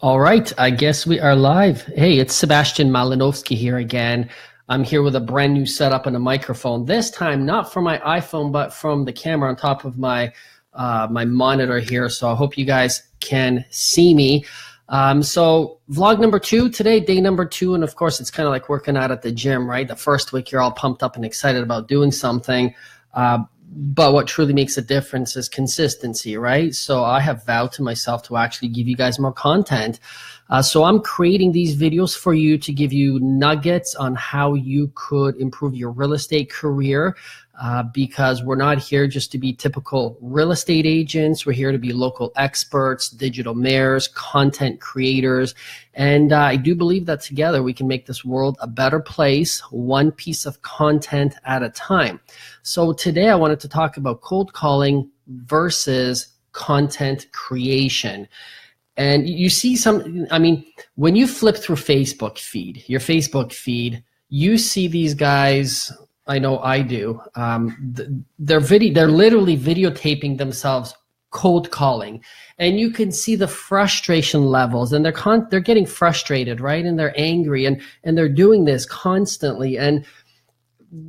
All right, I guess we are live. Hey, it's Sebastian Malinowski here again. I'm here with a brand new setup and a microphone. This time, not from my iPhone, but from the camera on top of my my monitor here. So I hope you guys can see me. So vlog number 2 today, day number 2, and of course it's kind of like working out at the gym, right? The first week you're all pumped up and excited about doing something. But what truly makes a difference is consistency, right? So I have vowed to myself to actually give you guys more content. So I'm creating these videos for you to give you nuggets on how you could improve your real estate career, because we're not here just to be typical real estate agents. We're here to be local experts, digital mayors, content creators. And I do believe that together we can make this world a better place, one piece of content at a time. So today I wanted to talk about cold calling versus content creation. And you see when you flip through your Facebook feed, you see these guys, I know I do, they're literally videotaping themselves cold calling. And you can see the frustration levels, and they're getting frustrated, right? And they're angry, and they're doing this constantly. And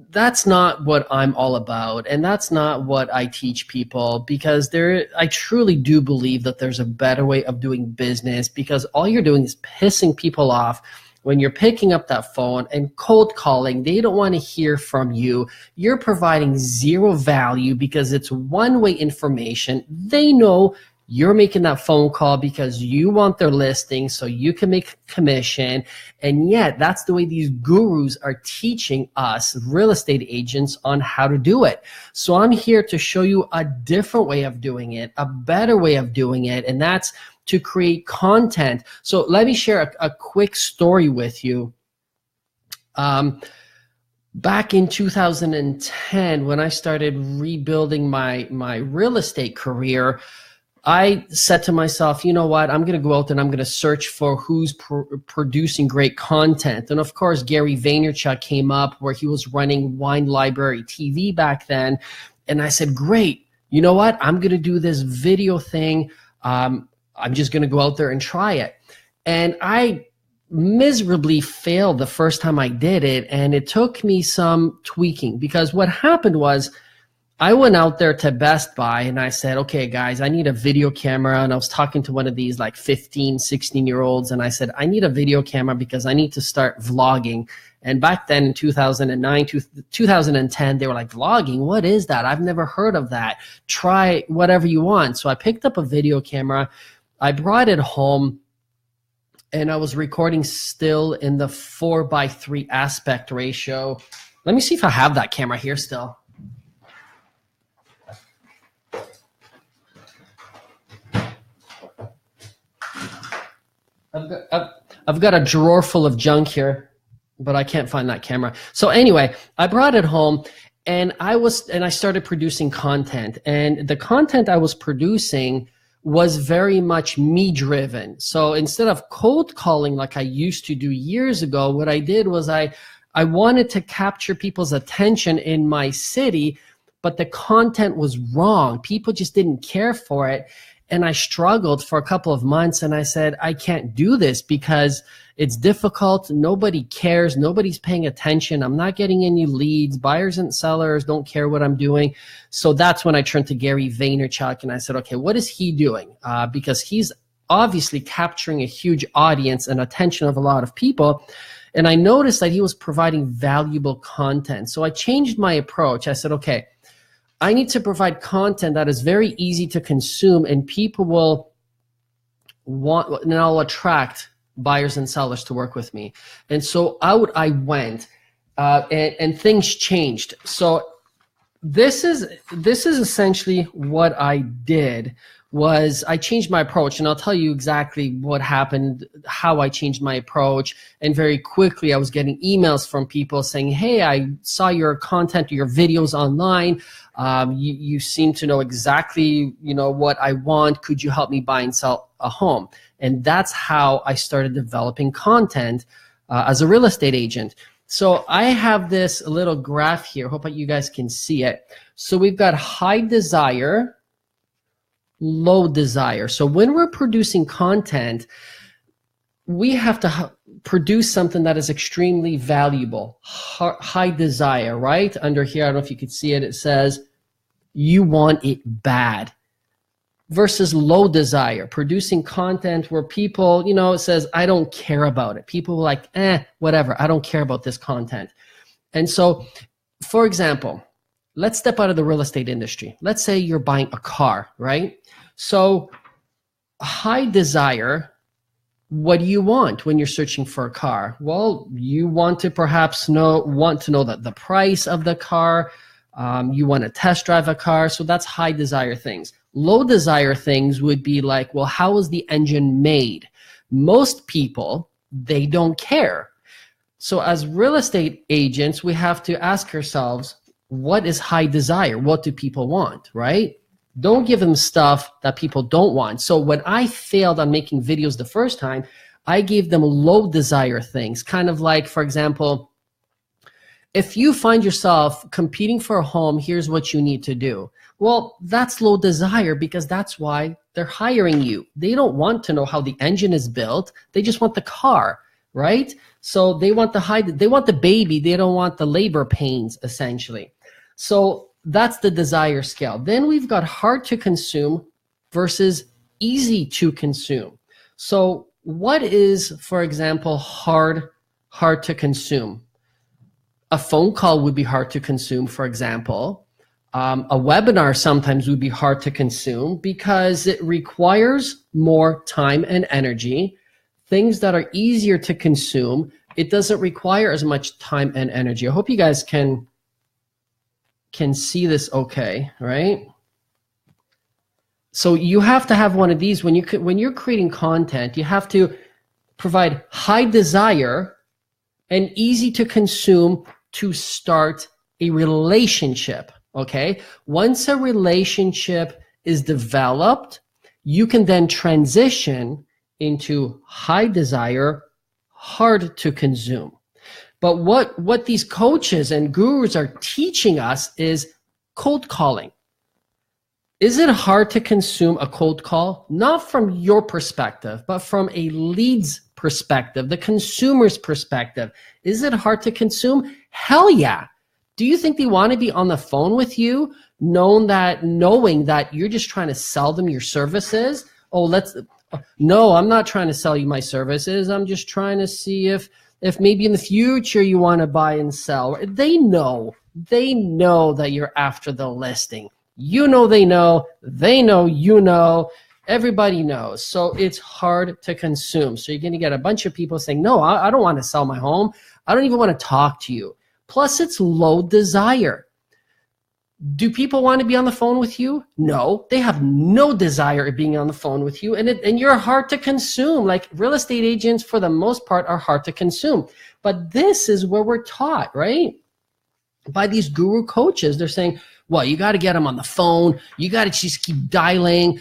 that's not what I'm all about, and that's not what I teach people, because I truly do believe that there's a better way of doing business, because all you're doing is pissing people off when you're picking up that phone and cold calling. They don't want to hear from you. You're providing zero value because it's one-way information. They know you're making that phone call because you want their listing so you can make commission. And yet that's the way these gurus are teaching us real estate agents on how to do it. So I'm here to show you a different way of doing it, a better way of doing it, and that's to create content. So let me share a quick story with you. Back in 2010, when I started rebuilding my real estate career, I said to myself, you know what, I'm going to go out and I'm going to search for who's producing great content. And of course, Gary Vaynerchuk came up, where he was running Wine Library TV back then. And I said, great, you know what, I'm going to do this video thing. I'm just going to go out there and try it. And I miserably failed the first time I did it. And it took me some tweaking, because what happened was, I went out there to Best Buy and I said, okay, guys, I need a video camera. And I was talking to one of these like 15, 16-year-olds. And I said, I need a video camera because I need to start vlogging. And back then in 2009, 2010, they were like, vlogging? What is that? I've never heard of that. Try whatever you want. So I picked up a video camera. I brought it home, and I was recording still in the 4:3 aspect ratio. Let me see if I have that camera here still. I've got a drawer full of junk here, but I can't find that camera. So anyway, I brought it home, and I started producing content, and the content I was producing was very much me driven. So instead of cold calling like I used to do years ago, what I did was I wanted to capture people's attention in my city, but the content was wrong. People just didn't care for it. And I struggled for a couple of months, and I said, I can't do this because it's difficult. Nobody cares. Nobody's paying attention. I'm not getting any leads. Buyers and sellers don't care what I'm doing. So that's when I turned to Gary Vaynerchuk, and I said, okay, what is he doing? Because he's obviously capturing a huge audience and attention of a lot of people. And I noticed that he was providing valuable content. So I changed my approach. I said, okay, I need to provide content that is very easy to consume, and people will want, and I'll attract buyers and sellers to work with me. And so out I went, and things changed. So this is essentially what I did. Was I changed my approach, and I'll tell you exactly what happened, how I changed my approach. And very quickly I was getting emails from people saying, hey, I saw your content, your videos online. You seem to know exactly, what I want. Could you help me buy and sell a home? And that's how I started developing content as a real estate agent. So I have this little graph here. Hope that you guys can see it. So we've got high desire, low desire. So when we're producing content, we have to produce something that is extremely valuable, high desire, right? Under here, I don't know if you could see it, it says, you want it bad. Versus low desire, producing content where people, it says, I don't care about it. People are like, whatever, I don't care about this content. And so, for example, let's step out of the real estate industry. Let's say you're buying a car, right? So high desire, what do you want when you're searching for a car? Well, you want to perhaps know that the price of the car, you want to test drive a car. So that's high desire things. Low desire things would be like, well, how is the engine made? Most people, they don't care. So as real estate agents, we have to ask ourselves, what is high desire? What do people want, right? Don't give them stuff that people don't want. So when I failed on making videos the first time, I gave them low desire things, kind of like, for example, if you find yourself competing for a home, here's what you need to do. Well, that's low desire because that's why they're hiring you. They don't want to know how the engine is built. They just want the car, right? So they want the baby. They don't want the labor pains, essentially. So that's the desire scale. Then we've got hard to consume versus easy to consume. So what is, for example, hard to consume? A phone call would be hard to consume, for example. A webinar sometimes would be hard to consume because it requires more time and energy. Things that are easier to consume, it doesn't require as much time and energy. I hope you guys can see this okay, right? So you have to have one of these when you're creating content. You have to provide high desire and easy to consume to start a relationship. Okay, once a relationship is developed, you can then transition into high desire, hard to consume. But what these coaches and gurus are teaching us is cold calling. Is it hard to consume a cold call? Not from your perspective, but from a lead's perspective, the consumer's perspective. Is it hard to consume? Hell yeah. Do you think they want to be on the phone with you, knowing that you're just trying to sell them your services? No, I'm not trying to sell you my services. I'm just trying to see if maybe in the future you want to buy and sell. They know that you're after the listing. You know, they know, you know, everybody knows. So it's hard to consume. So you're going to get a bunch of people saying, no, I don't want to sell my home. I don't even want to talk to you. Plus, it's low desire. Do people want to be on the phone with you? No, they have no desire of being on the phone with you, and you're hard to consume. Like real estate agents, for the most part, are hard to consume. But this is where we're taught, right? By these guru coaches. They're saying, well, you got to get them on the phone. You got to just keep dialing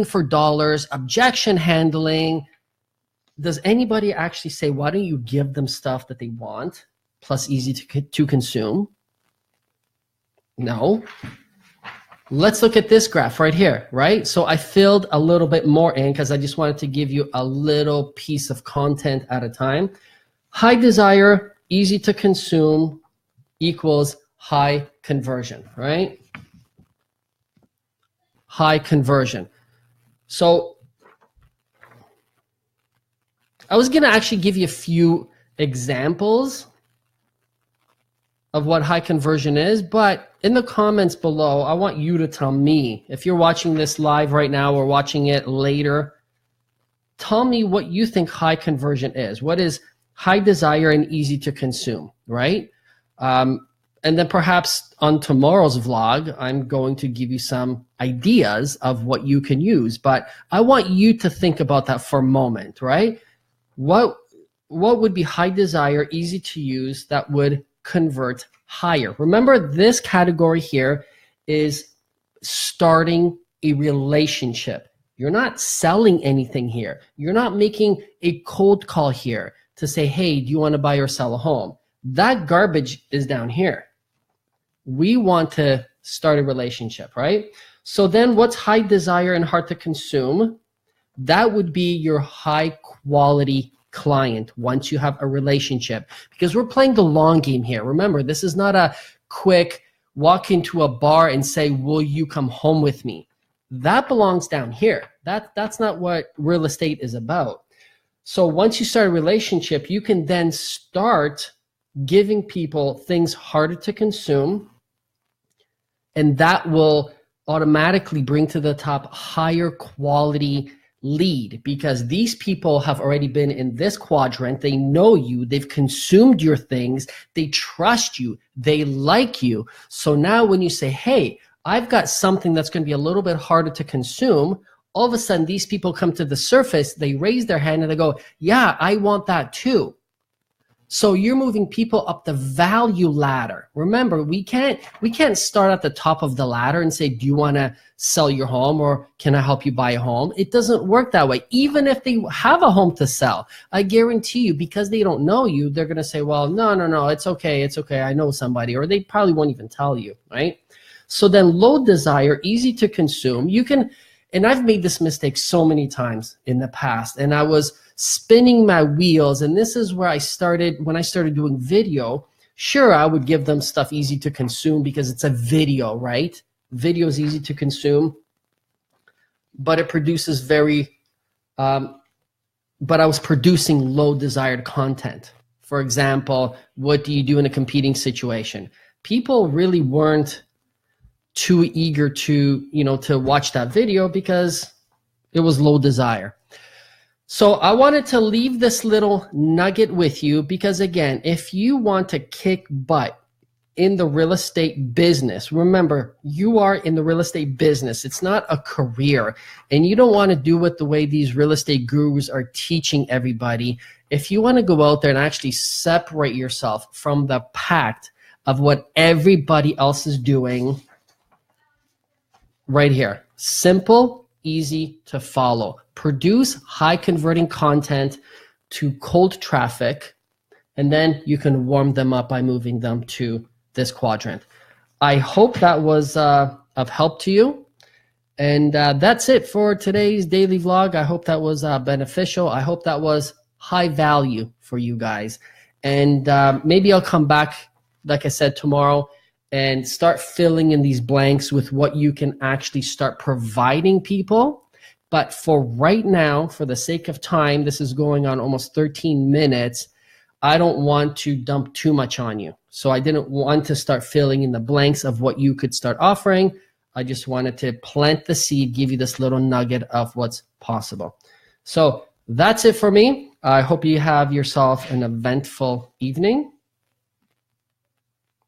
for dollars, objection handling. Does anybody actually say, why don't you give them stuff that they want? Plus easy to consume? No. Let's look at this graph right here, right? So I filled a little bit more in because I just wanted to give you a little piece of content at a time. High desire, easy to consume equals high conversion, right? High conversion. So I was going to actually give you a few examples of what high conversion is, but in the comments below, I want you to tell me, if you're watching this live right now or watching it later, tell me what you think high conversion is. What is high desire and easy to consume, right? And then perhaps on tomorrow's vlog, I'm going to give you some ideas of what you can use, but I want you to think about that for a moment, right? What would be high desire, easy to use that would convert higher? Remember, this category here is starting a relationship. You're not selling anything here. You're not making a cold call here to say, hey, do you want to buy or sell a home? That garbage is down here. We want to start a relationship, right? So then what's high desire and hard to consume? That would be your high quality client, once you have a relationship, because we're playing the long game here. Remember, this is not a quick walk into a bar and say, will you come home with me? That belongs down here. That's not what real estate is about. So once you start a relationship, you can then start giving people things harder to consume, and that will automatically bring to the top higher quality lead, because these people have already been in this quadrant. They know you, they've consumed your things, they trust you, they like you. So now when you say, hey, I've got something that's going to be a little bit harder to consume, all of a sudden these people come to the surface, they raise their hand and they go, yeah, I want that too. So you're moving people up the value ladder. Remember, we can't start at the top of the ladder and say, do you want to sell your home, or can I help you buy a home? It doesn't work that way. Even if they have a home to sell, I guarantee you, because they don't know you, they're going to say, well, no, it's okay. I know somebody, or they probably won't even tell you, right? So then low desire, easy to consume. You can, and I've made this mistake so many times in the past, and I was spinning my wheels, and this is where I started. When I started doing video, sure, I would give them stuff easy to consume because it's a video, right? Video is easy to consume, but it produces but I was producing low desired content. For example, what do you do in a competing situation? People really weren't too eager to watch that video because it was low desire. So I wanted to leave this little nugget with you, because again, if you want to kick butt in the real estate business, remember, you are in the real estate business. It's not a career, and you don't want to do it the way these real estate gurus are teaching everybody. If you want to go out there and actually separate yourself from the pack of what everybody else is doing, right here, simple, easy to follow. Produce high converting content to cold traffic, and then you can warm them up by moving them to this quadrant. I hope that was of help to you. And that's it for today's daily vlog. I hope that was beneficial. I hope that was high value for you guys. And maybe I'll come back, like I said, tomorrow and start filling in these blanks with what you can actually start providing people. But for right now, for the sake of time, this is going on almost 13 minutes. I don't want to dump too much on you. So I didn't want to start filling in the blanks of what you could start offering. I just wanted to plant the seed, give you this little nugget of what's possible. So that's it for me. I hope you have yourself an eventful evening.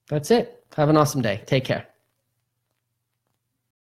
That's it. Have an awesome day. Take care.